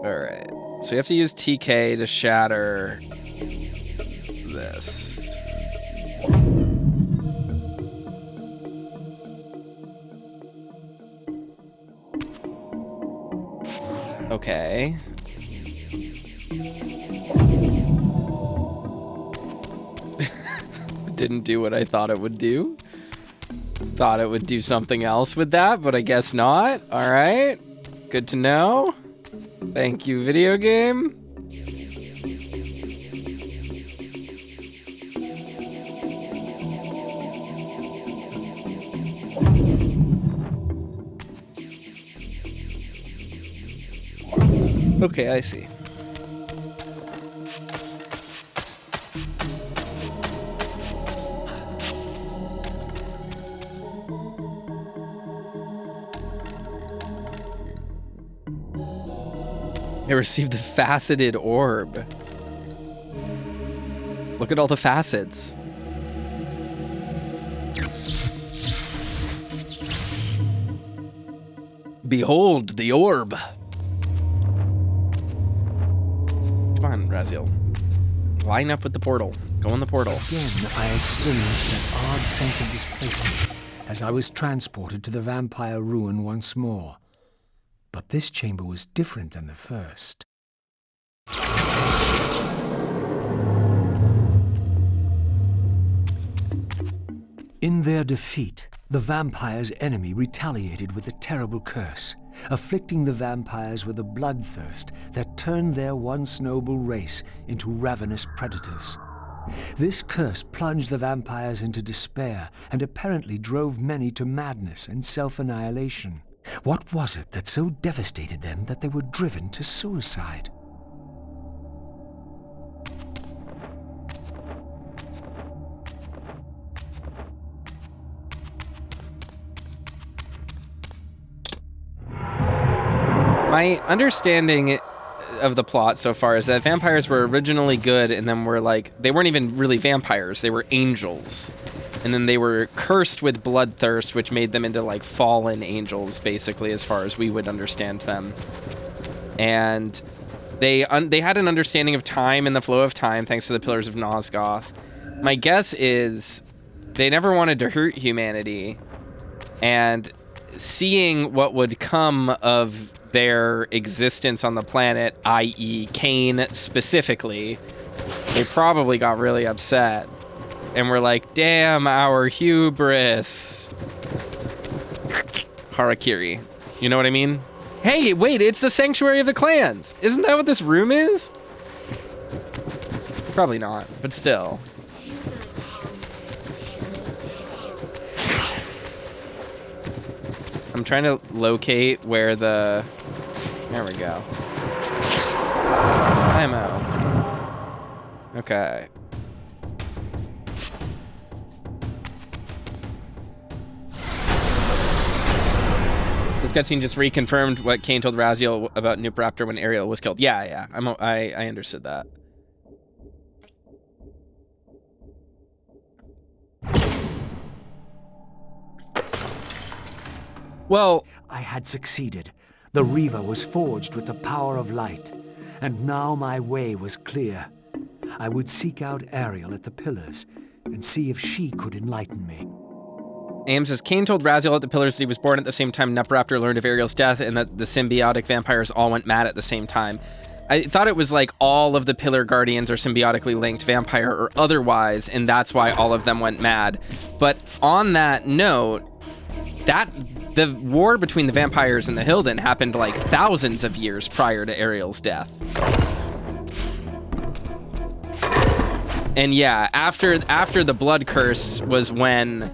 Alright. So we have to use TK to shatter this. Okay. Didn't do what I thought it would do. Thought it would do something else with that, but I guess not. All right. Good to know. Thank you, video game. Okay, I see. I received the faceted orb. Look at all the facets. Behold the orb. Come on, Raziel. Line up with the portal. Go in the portal. Again, I experienced that odd sense of displacement as I was transported to the vampire ruin once more. But this chamber was different than the first. In their defeat, the vampire's enemy retaliated with a terrible curse, afflicting the vampires with a bloodthirst that turned their once noble race into ravenous predators. This curse plunged the vampires into despair and apparently drove many to madness and self-annihilation. What was it that so devastated them that they were driven to suicide? My understanding of the plot so far is that vampires were originally good and then were like, they weren't even really vampires, they were angels. And then they were cursed with bloodthirst, which made them into like fallen angels, basically, as far as we would understand them. And they had an understanding of time and the flow of time, thanks to the Pillars of Nosgoth. My guess is they never wanted to hurt humanity, and seeing what would come of their existence on the planet, i.e. Kain specifically, they probably got really upset. And we're like, damn our hubris. Harakiri. You know what I mean? Hey, wait, it's the Sanctuary of the Clans. Isn't that what this room is? Probably not, but still. I'm trying to locate where the... There we go. Ammo. Okay. This cutscene just reconfirmed what Kain told Raziel about Noob Raptor when Ariel was killed. Yeah. I understood that. Well, I had succeeded. The Reaver was forged with the power of light, and now my way was clear. I would seek out Ariel at the Pillars and see if she could enlighten me. Aim says, Kain told Raziel at the Pillars that he was born at the same time Nupraptor learned of Ariel's death and that the symbiotic vampires all went mad at the same time. I thought it was like all of the Pillar Guardians are symbiotically linked, vampire or otherwise, and that's why all of them went mad. But on that note, the war between the vampires and the Hilden happened like thousands of years prior to Ariel's death. And yeah, after the blood curse was when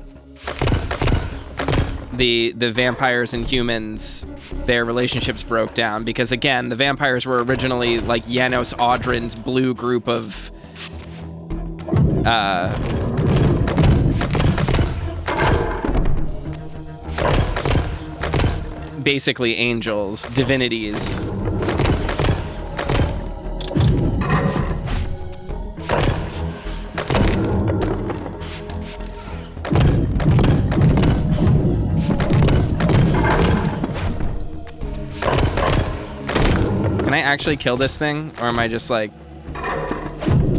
the vampires and humans, their relationships broke down, because again, the vampires were originally like Janos Audrin's blue group of basically angels, divinities. Can I actually kill this thing? Or am I just like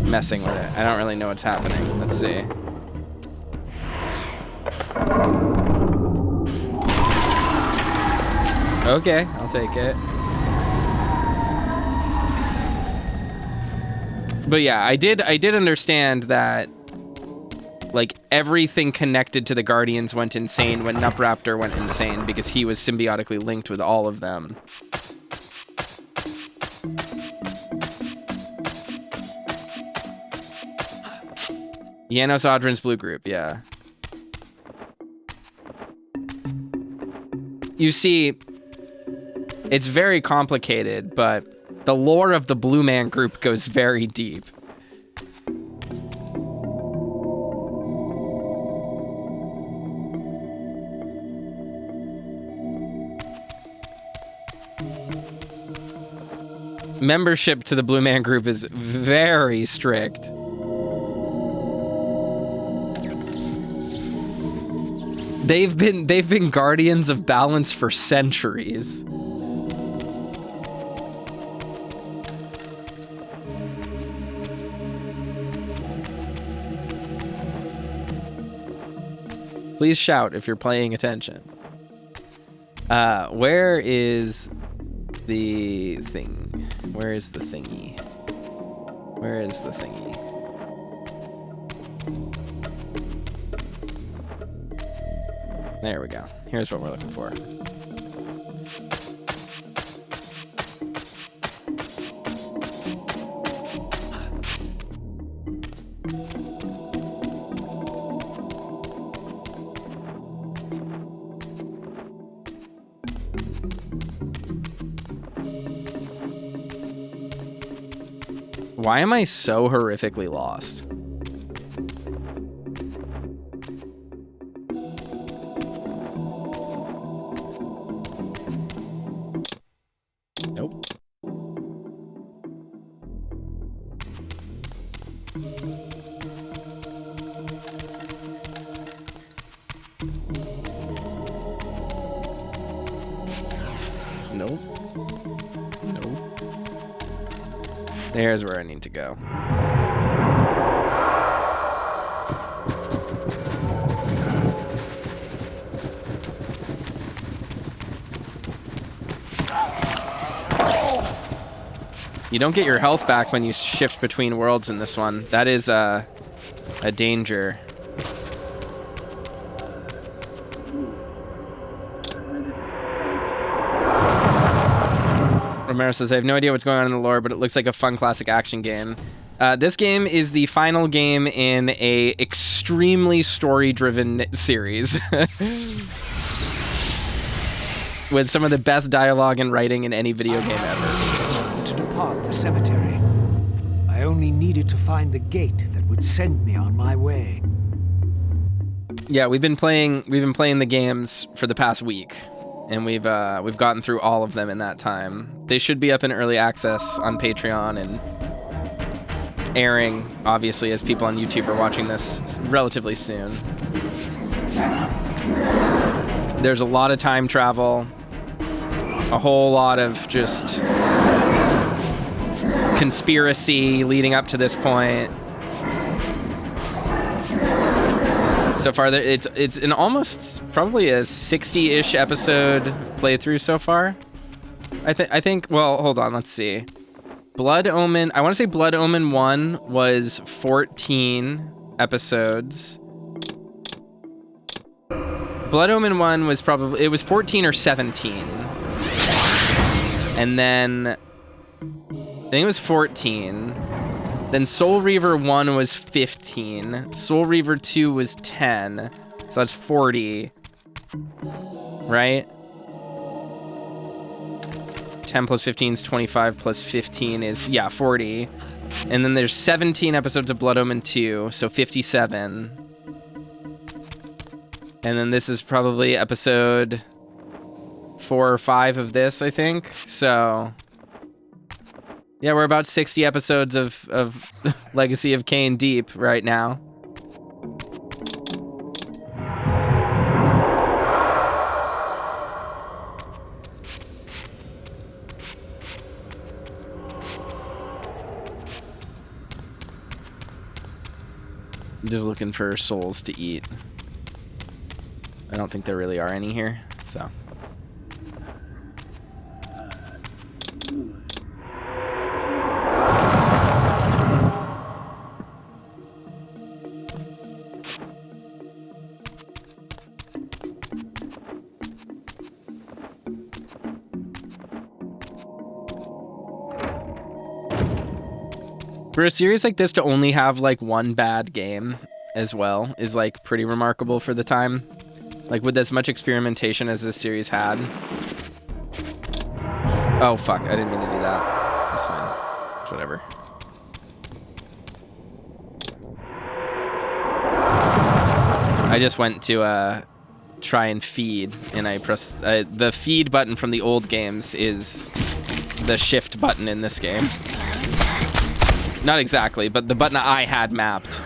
messing with it? I don't really know what's happening. Let's see. Okay, I'll take it. But yeah, I did understand that like everything connected to the Guardians went insane when Nupraptor went insane because he was symbiotically linked with all of them. Janos Audrin's blue group, yeah. You see, it's very complicated, but the lore of the Blue Man group goes very deep. Membership to the Blue Man group is very strict. They've been guardians of balance for centuries. Please shout if you're paying attention. Where is the thing? Where is the thingy? Where is the thingy? There we go. Here's what we're looking for. Why am I so horrifically lost? Nope. Nope. Nope. There's where I need to go. You don't get your health back when you shift between worlds in this one. That is a danger. Romero says, I have no idea what's going on in the lore, but it looks like a fun classic action game. This game is the final game in a extremely story-driven series. With some of the best dialogue and writing in any video game ever. To depart the cemetery. I only needed to find the gate that would send me on my way. Yeah, we've been playing the games for the past week. And we've gotten through all of them in that time. They should be up in early access on Patreon and airing, obviously, as people on YouTube are watching this relatively soon. There's a lot of time travel, a whole lot of just conspiracy leading up to this point. So far, it's an almost probably a 60-ish episode playthrough so far. I think. Well, hold on. Let's see. Blood Omen. I want to say Blood Omen 1 was 14 episodes. Blood Omen 1 was probably 14 or 17, and then I think it was 14. Then Soul Reaver 1 was 15. Soul Reaver 2 was 10. So that's 40. Right? 10 plus 15 is 25 plus 15 is, yeah, 40. And then there's 17 episodes of Blood Omen 2, so 57. And then this is probably episode 4 or 5 of this, I think. So... yeah, we're about 60 episodes of Legacy of Kain deep right now. Just looking for souls to eat. I don't think there really are any here, so. For a series like this to only have like one bad game as well is like pretty remarkable for the time. Like with as much experimentation as this series had. Oh fuck, I didn't mean to do that. That's fine. It's whatever. I just went to try and feed, and I pressed the feed button from the old games is the shift button in this game. Not exactly, but the button I had mapped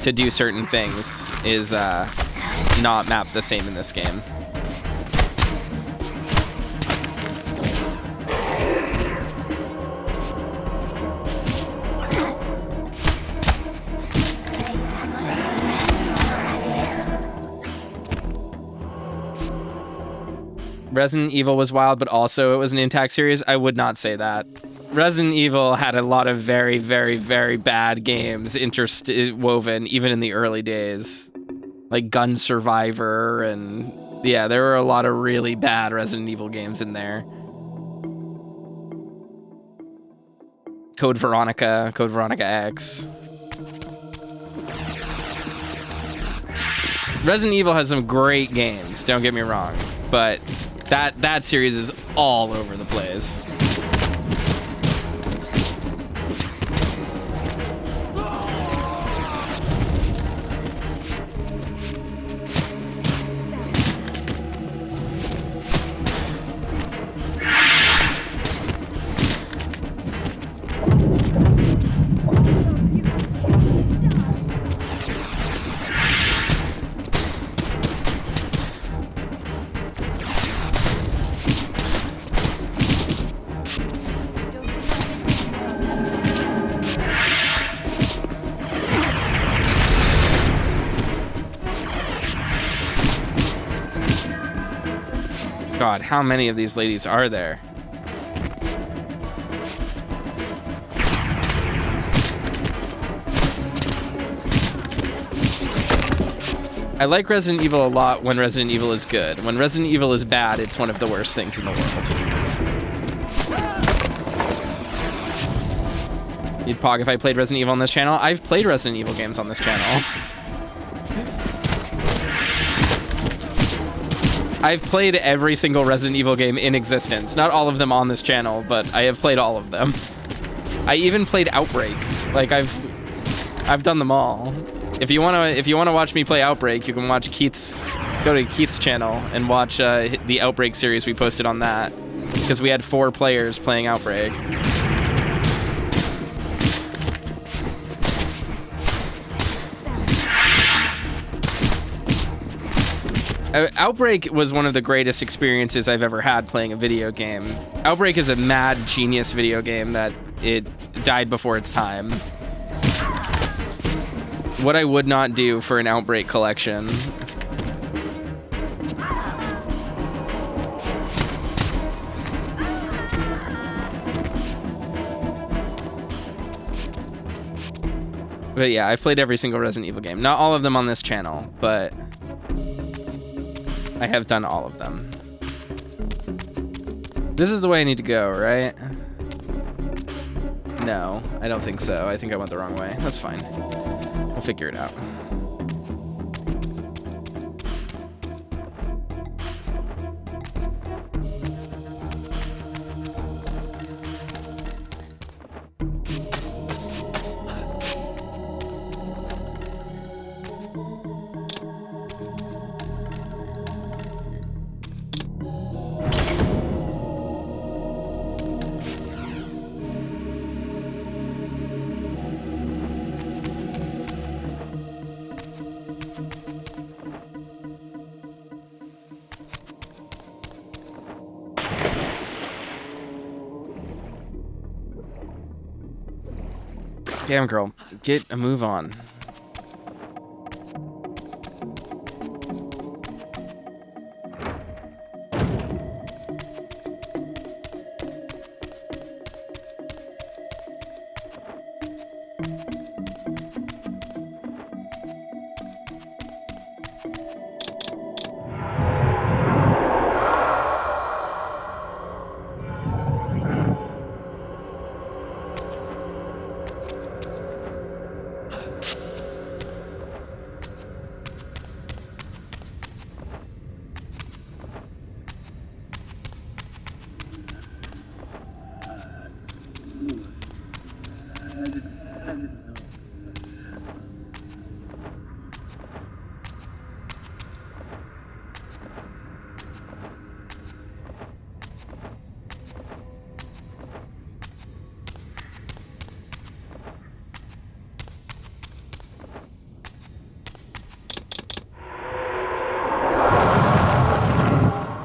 to do certain things is not mapped the same in this game. Resident Evil was wild, but also it was an intact series. I would not say that. Resident Evil had a lot of very, very, very bad games interwoven, even in the early days. Like Gun Survivor, and yeah, there were a lot of really bad Resident Evil games in there. Code Veronica X. Resident Evil has some great games, don't get me wrong, but that series is all over the place. God, how many of these ladies are there? I like Resident Evil a lot when Resident Evil is good. When Resident Evil is bad, it's one of the worst things in the world. You'd pog if I played Resident Evil on this channel. I've played Resident Evil games on this channel. I've played every single Resident Evil game in existence. Not all of them on this channel, but I have played all of them. I even played Outbreak. Like I've done them all. If you wanna watch me play Outbreak, you can watch go to Keith's channel and watch the Outbreak series we posted on that, because we had 4 players playing Outbreak. Outbreak was one of the greatest experiences I've ever had playing a video game. Outbreak is a mad genius video game that it died before its time. What I would not do for an Outbreak collection. But yeah, I've played every single Resident Evil game. Not all of them on this channel, but I have done all of them. This is the way I need to go, right? No, I don't think so. I think I went the wrong way. That's fine. We'll figure it out. Damn, girl. Get a move on.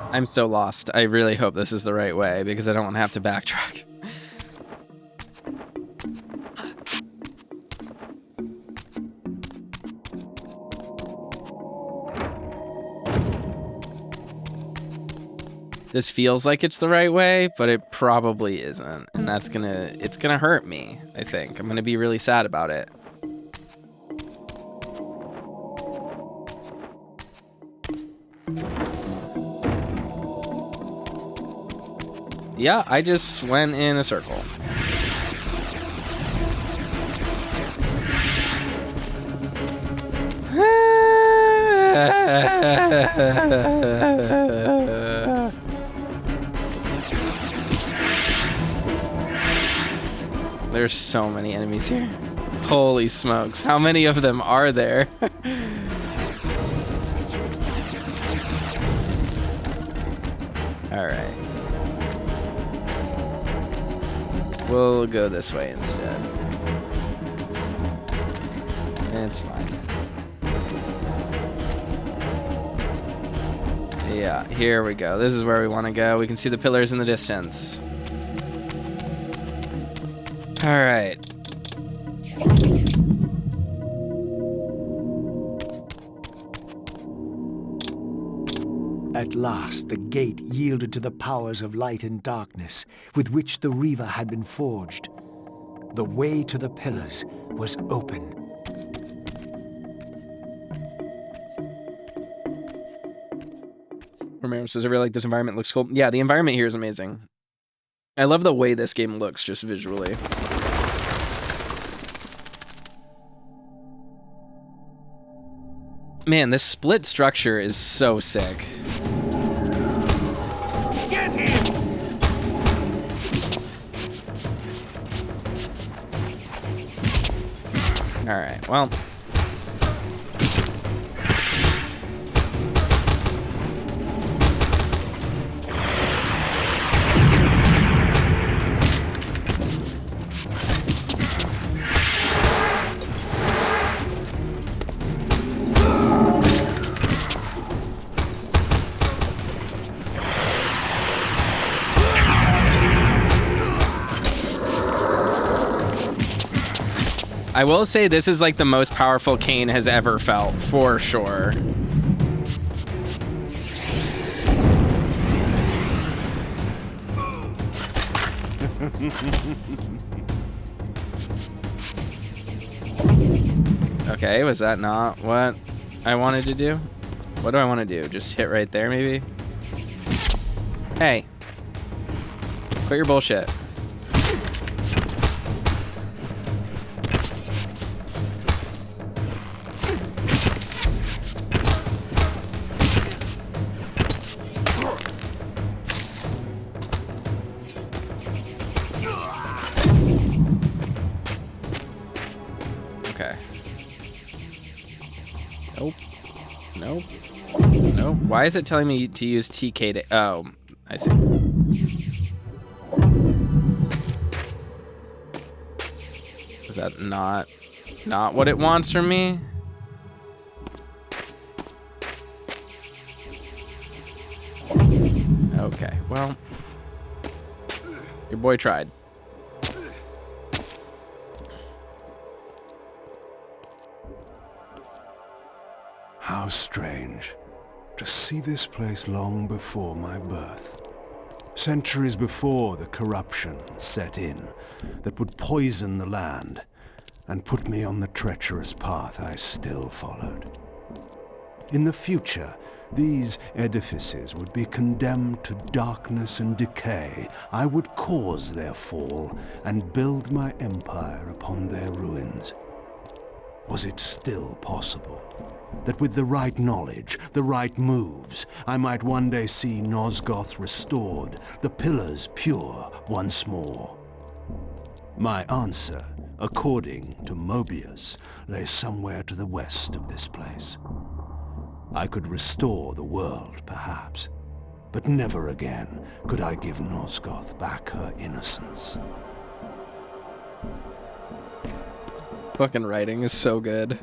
I'm so lost. I really hope this is the right way because I don't want to have to backtrack. This feels like it's the right way, but it probably isn't. And that's it's gonna hurt me, I think. I'm gonna be really sad about it. Yeah, I just went in a circle. There's so many enemies here. Holy smokes, how many of them are there? All right. We'll go this way instead. It's fine. Yeah, here we go. This is where we want to go. We can see the pillars in the distance. All right. At last, the gate yielded to the powers of light and darkness with which the Reaver had been forged. The way to the pillars was open. Romero says, I really like this environment. Looks cool. Yeah, the environment here is amazing. I love the way this game looks just visually. Man, this split structure is so sick. Get him! All right, well. I will say this is like the most powerful Kain has ever felt, for sure. Okay, was that not what I wanted to do? What do I want to do? Just hit right there, maybe? Hey. Quit your bullshit. Why is it telling me to use TK to... Oh, I see. Is that not what it wants from me? Okay, well... Your boy tried. How strange to see this place long before my birth. Centuries before the corruption set in that would poison the land and put me on the treacherous path I still followed. In the future, these edifices would be condemned to darkness and decay. I would cause their fall and build my empire upon their ruins. Was it still possible that with the right knowledge, the right moves, I might one day see Nosgoth restored, the pillars pure once more? My answer, according to Moebius, lay somewhere to the west of this place. I could restore the world, perhaps, but never again could I give Nosgoth back her innocence. Fucking writing is so good.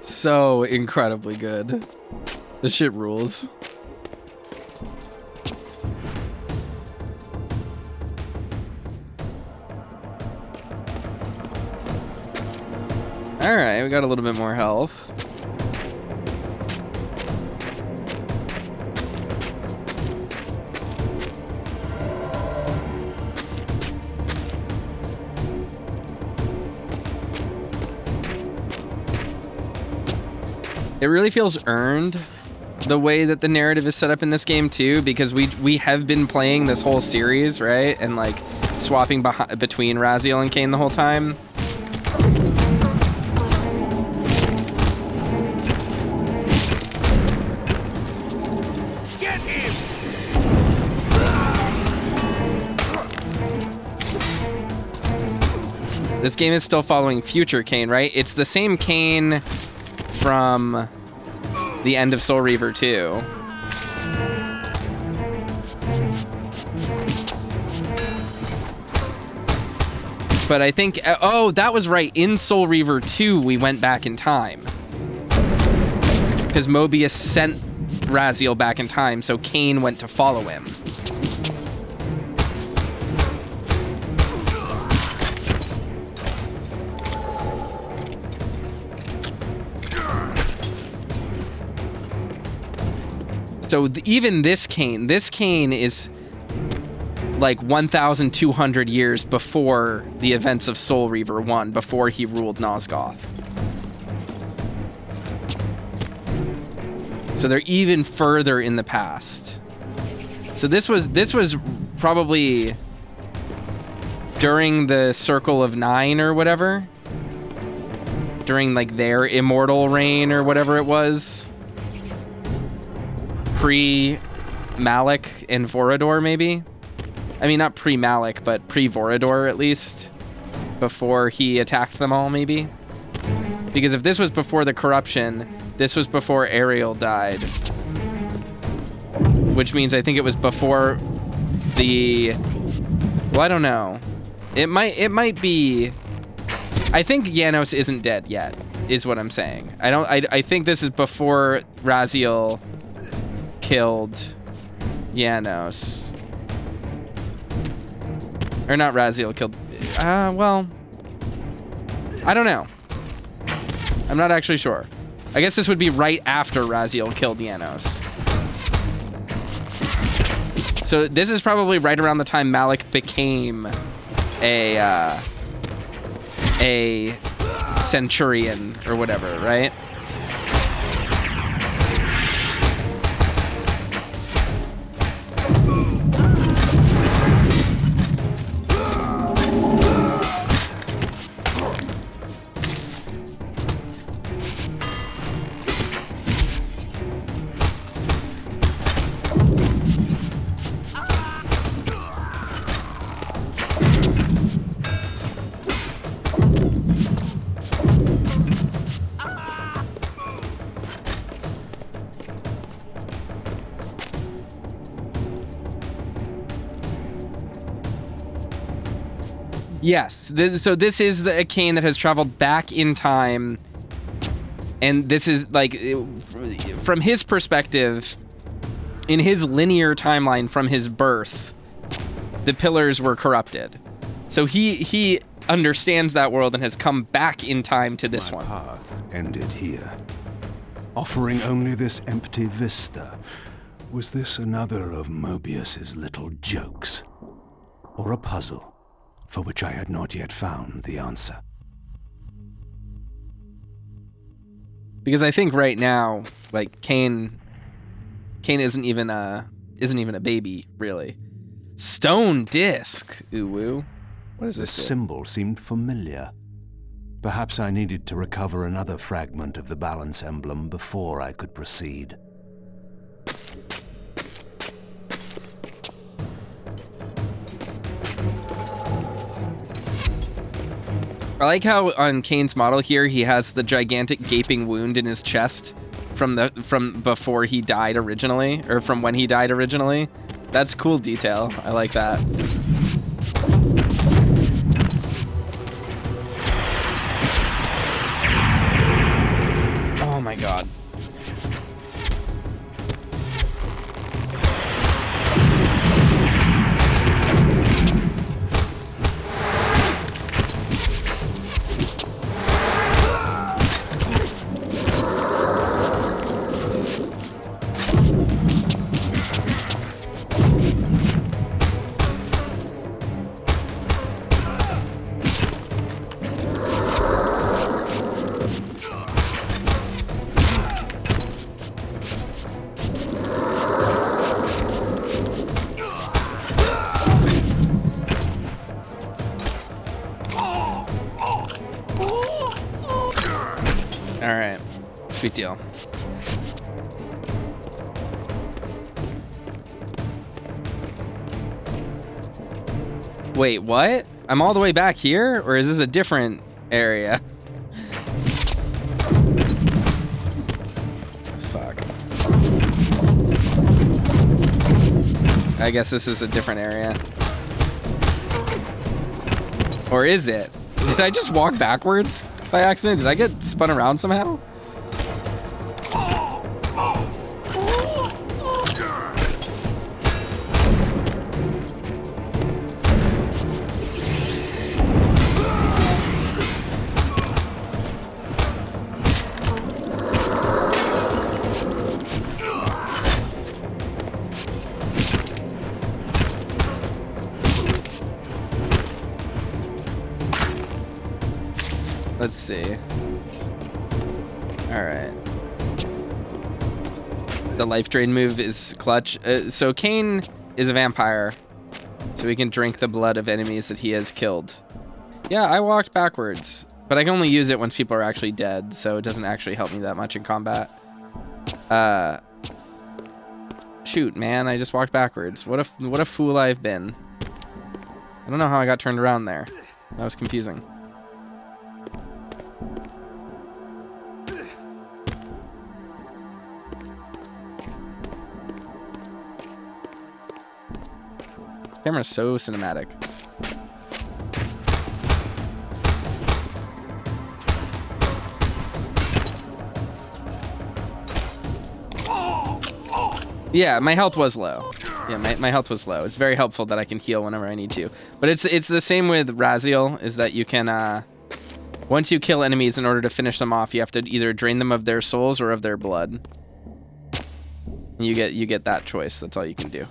So incredibly good. This shit rules. Alright, we got a little bit more health. It really feels earned, the way that the narrative is set up in this game too, because we have been playing this whole series, right? And like swapping between Raziel and Kain the whole time. Get him! This game is still following future Kain, right? It's the same Kain from the end of Soul Reaver 2. But I think, oh, that was right. In Soul Reaver 2, we went back in time. Because Moebius sent Raziel back in time, so Kain went to follow him. So even this Kain is like 1,200 years before the events of Soul Reaver 1, before he ruled Nosgoth. So they're even further in the past. So this was probably during the Circle of Nine or whatever, during like their immortal reign or whatever it was. Pre-Malik and Vorador, maybe? I mean, not pre-Malik, but pre-Vorador, at least. Before he attacked them all, maybe? Because if this was before the corruption, this was before Ariel died. Which means I think it was before the... Well, I don't know. It might be... I think Janos isn't dead yet, is what I'm saying. I think this is before Raziel killed Janos. Or not Raziel killed... well... I don't know. I'm not actually sure. I guess this would be right after Raziel killed Janos. So this is probably right around the time Malik became a centurion or whatever, right? Yes, so this is the Kain that has traveled back in time, and this is like, from his perspective, in his linear timeline from his birth, the pillars were corrupted. So he understands that world and has come back in time to this one. My path ended here. offering only this empty vista. Was this another of Moebius's little jokes? Or a puzzle for which I had not yet found the answer? Because I think right now, like, Kain isn't even a baby, really. Stone disc. Ooh woo. What is this? The symbol seemed familiar. Perhaps I needed to recover another fragment of the balance emblem before I could proceed. I like how on Kain's model here he has the gigantic gaping wound in his chest from before he died originally, or from when he died originally. That's cool detail. I like that. Oh my god. Alright, sweet deal. Wait, what? I'm all the way back here? Or is this a different area? Fuck. I guess this is a different area. Or is it? Did I just walk backwards by accident? Did I get spun around somehow? Let's see. All right. The life drain move is clutch. So Kain is a vampire, so he can drink the blood of enemies that he has killed. Yeah, I walked backwards, but I can only use it once people are actually dead, so it doesn't actually help me that much in combat. Shoot, man, I just walked backwards. What a fool I've been. I don't know how I got turned around there. That was confusing. Camera's so cinematic. Yeah, my health was low. Yeah, my health was low. It's very helpful that I can heal whenever I need to. But it's the same with Raziel, is that you can once you kill enemies, in order to finish them off, you have to either drain them of their souls or of their blood. And you get that choice. That's all you can do.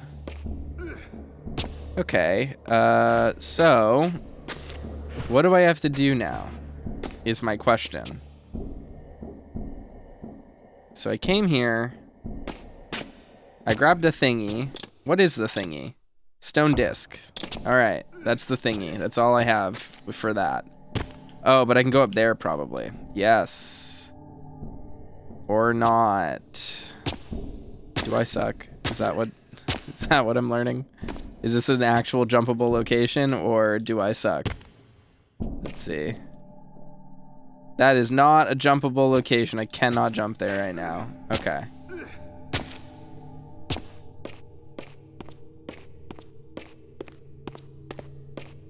Okay, so what do I have to do now is my question. So I came here, I grabbed a thingy. What is the thingy? Stone disc. All right, that's the thingy. That's all I have for that. Oh, but I can go up there probably. Yes. Or not. Do I suck? Is that what I'm learning? Is this an actual jumpable location, or do I suck? Let's see. That is not a jumpable location. I cannot jump there right now. Okay.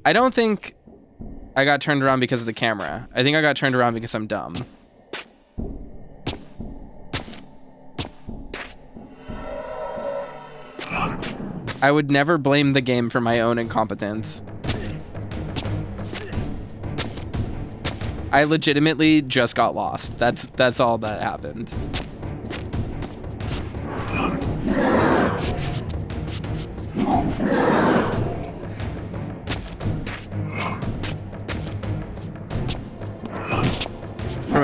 I don't think I got turned around because of the camera. I think I got turned around because I'm dumb. I would never blame the game for my own incompetence. I legitimately just got lost. That's all that happened.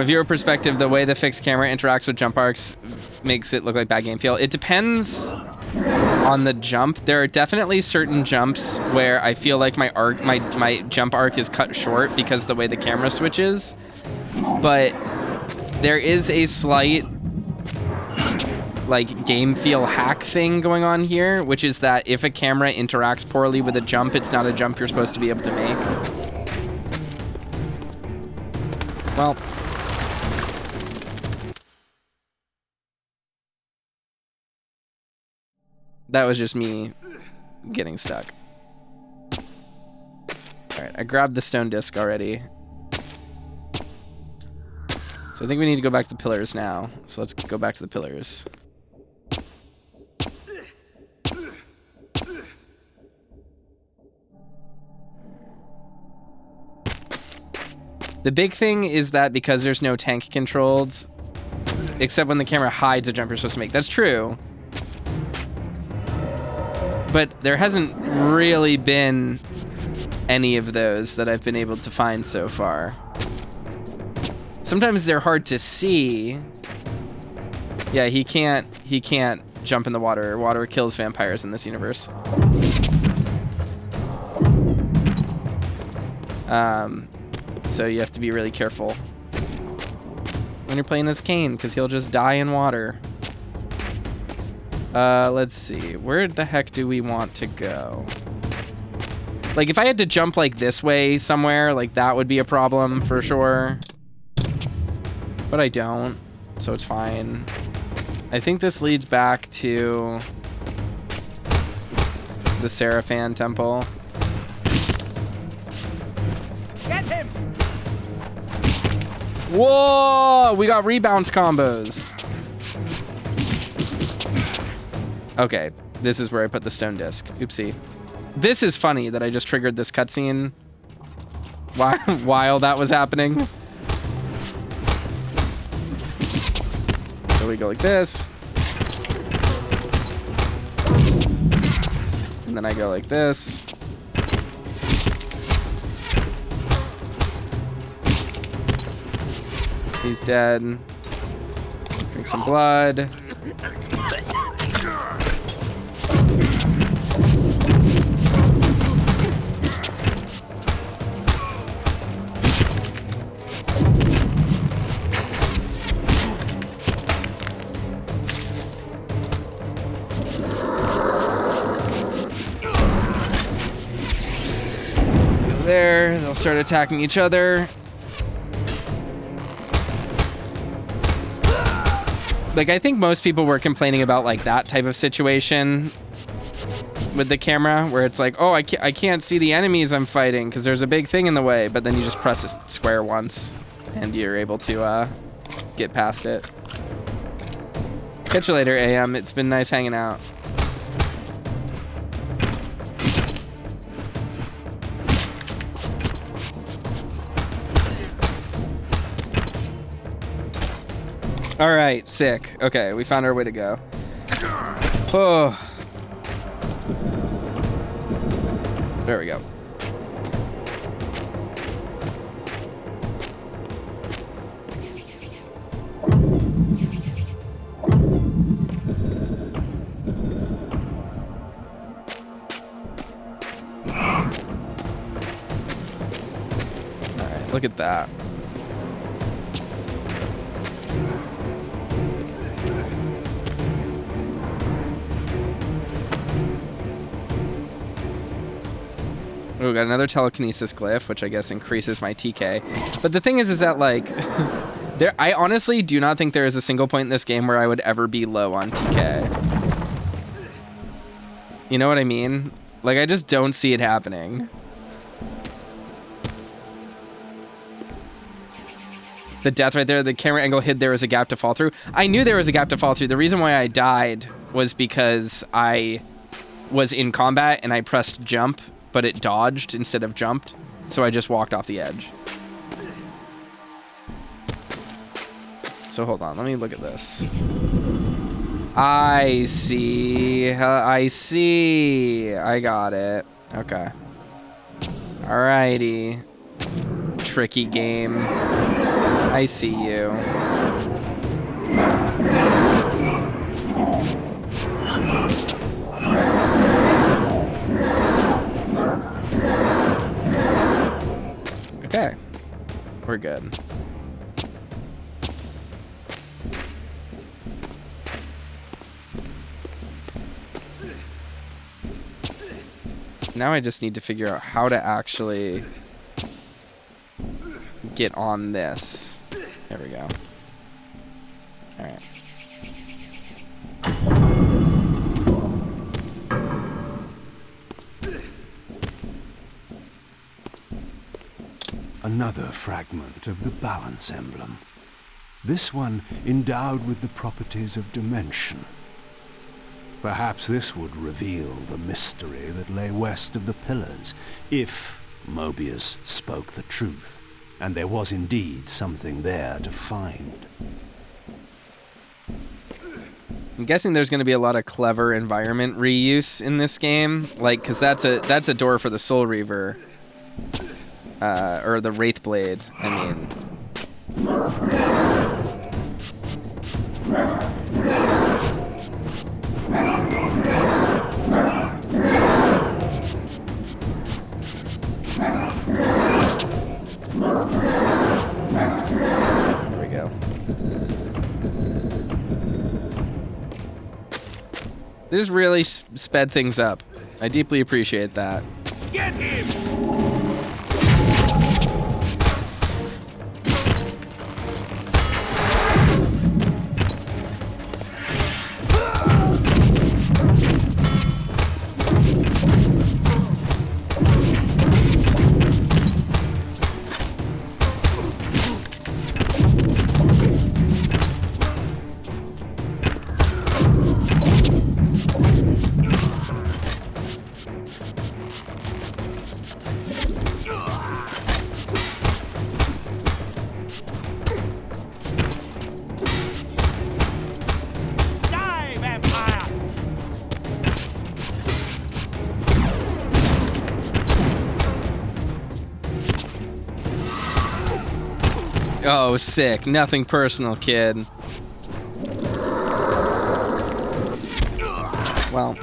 from a viewer perspective, the way the fixed camera interacts with jump arcs makes it look like bad game feel. It depends on the jump. There are definitely certain jumps where I feel like my jump arc is cut short because the way the camera switches. But there is a slight like game feel hack thing going on here, which is that if a camera interacts poorly with a jump, it's not a jump you're supposed to be able to make. Well, that was just me getting stuck. All right, I grabbed the stone disc already. So I think we need to go back to the pillars now. So let's go back to the pillars. The big thing is that because there's no tank controls, except when the camera hides a jump you're supposed to make. That's true. But there hasn't really been any of those that I've been able to find so far. Sometimes they're hard to see. Yeah, he can't jump in the water. Water kills vampires in this universe. So you have to be really careful when you're playing as Kain, because he'll just die in water. Let's see. Where the heck do we want to go? Like, if I had to jump, like, this way somewhere, like, that would be a problem for sure. But I don't, so it's fine. I think this leads back to the Seraphan Temple. Get him! Whoa! We got rebounds combos. Okay, this is where I put the stone disc. Oopsie. This is funny that I just triggered this cutscene while that was happening. So we go like this. And then I go like this. He's dead. Drink some blood. There, they'll start attacking each other. Like, I think most people were complaining about like that type of situation with the camera, where it's like, oh, I can't see the enemies I'm fighting because there's a big thing in the way, but then you just press the square once and you're able to get past it. Catch you later, AM. It's been nice hanging out. All right, sick. Okay, we found our way to go. Oh. There we go. All right, look at that. Oh, got another telekinesis glyph, which I guess increases my TK. But the thing is that, like, I honestly do not think there is a single point in this game where I would ever be low on TK. You know what I mean? Like, I just don't see it happening. The death right there, the camera angle hid there was a gap to fall through. I knew there was a gap to fall through. The reason why I died was because I was in combat and I pressed jump, but it dodged instead of jumped, so I just walked off the edge. So hold on, let me look at this. I see, I see. I got it. Okay. Alrighty. Tricky game. I see you. Okay. We're good. Now I just need to figure out how to actually get on this. There we go. All right. Another fragment of the balance emblem. This one endowed with the properties of dimension. Perhaps this would reveal the mystery that lay west of the pillars, if Moebius spoke the truth, and there was indeed something there to find. I'm guessing there's going to be a lot of clever environment reuse in this game, like, because that's a door for the Soul Reaver, or the Wraith Blade. I mean. There we go. This really sped things up. I deeply appreciate that. Get him! Oh, sick. Nothing personal, kid. Well.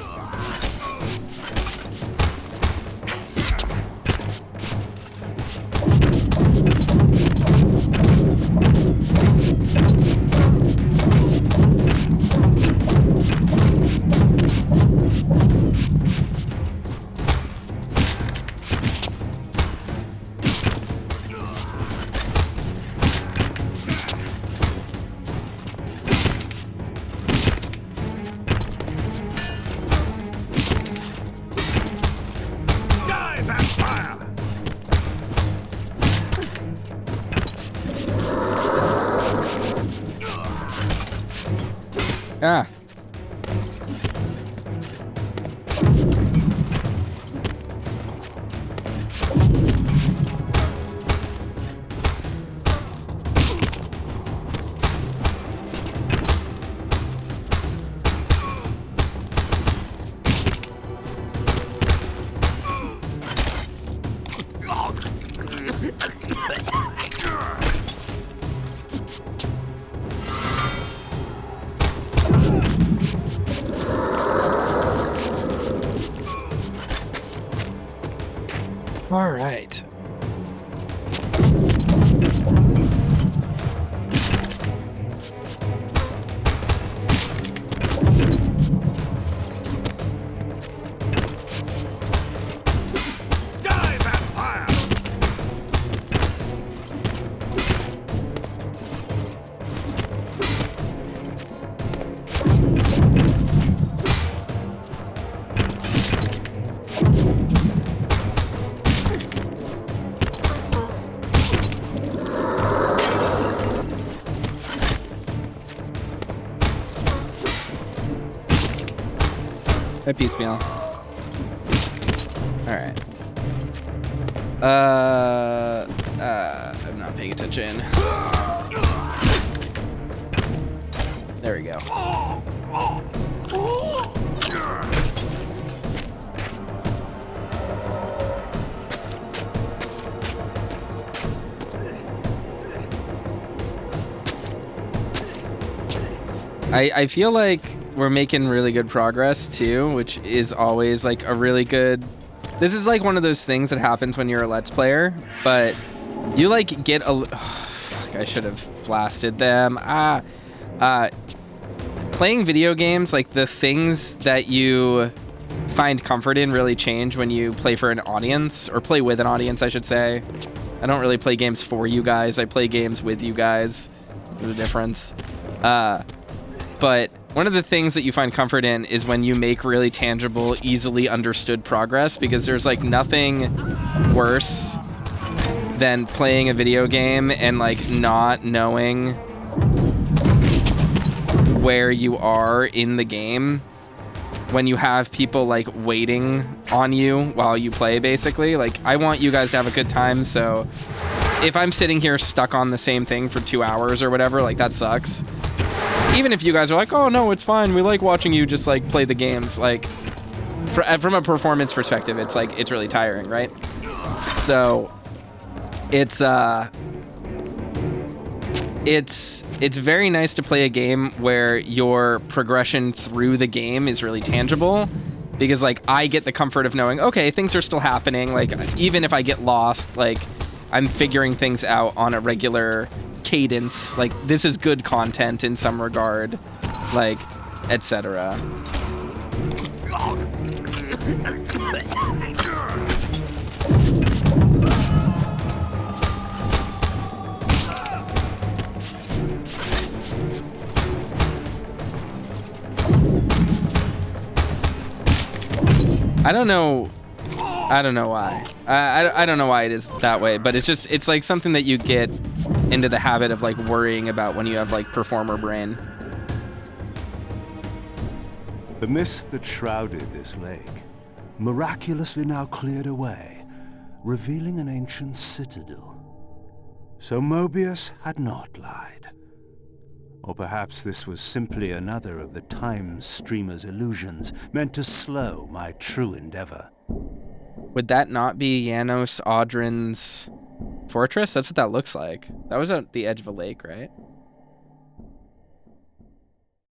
Ah. All right. Die, vampire! That piecemeal. All right. I'm not paying attention. There we go. I feel like we're making really good progress too, which is always like a really good... This is like one of those things that happens when you're a Let's Player, but you like get a... Oh, fuck, I should have blasted them. Playing video games, like the things that you find comfort in really change when you play for an audience, or play with an audience, I should say. I don't really play games for you guys. I play games with you guys. There's a difference. But one of the things that you find comfort in is when you make really tangible, easily understood progress, because there's like nothing worse than playing a video game and like not knowing where you are in the game when you have people like waiting on you while you play, basically. Like, I want you guys to have a good time, so if I'm sitting here stuck on the same thing for 2 hours or whatever, like, that sucks. Even if you guys are like, oh no, it's fine, we like watching you just like play the games, like, from a performance perspective, it's like, it's really tiring, right? So it's very nice to play a game where your progression through the game is really tangible, because like I get the comfort of knowing, okay, things are still happening. Like, even if I get lost, like, I'm figuring things out on a regular cadence. Like, this is good content in some regard, like, etc. I don't know why. I don't know why it is that way, but it's like something that you get into the habit of like worrying about when you have like performer brain. The mist that shrouded this lake miraculously now cleared away, revealing an ancient citadel. So Moebius had not lied. Or perhaps this was simply another of the Time Streamer's illusions, meant to slow my true endeavor. Would that not be Janos Audrin's fortress? That's what that looks like. That was at the edge of a lake, right?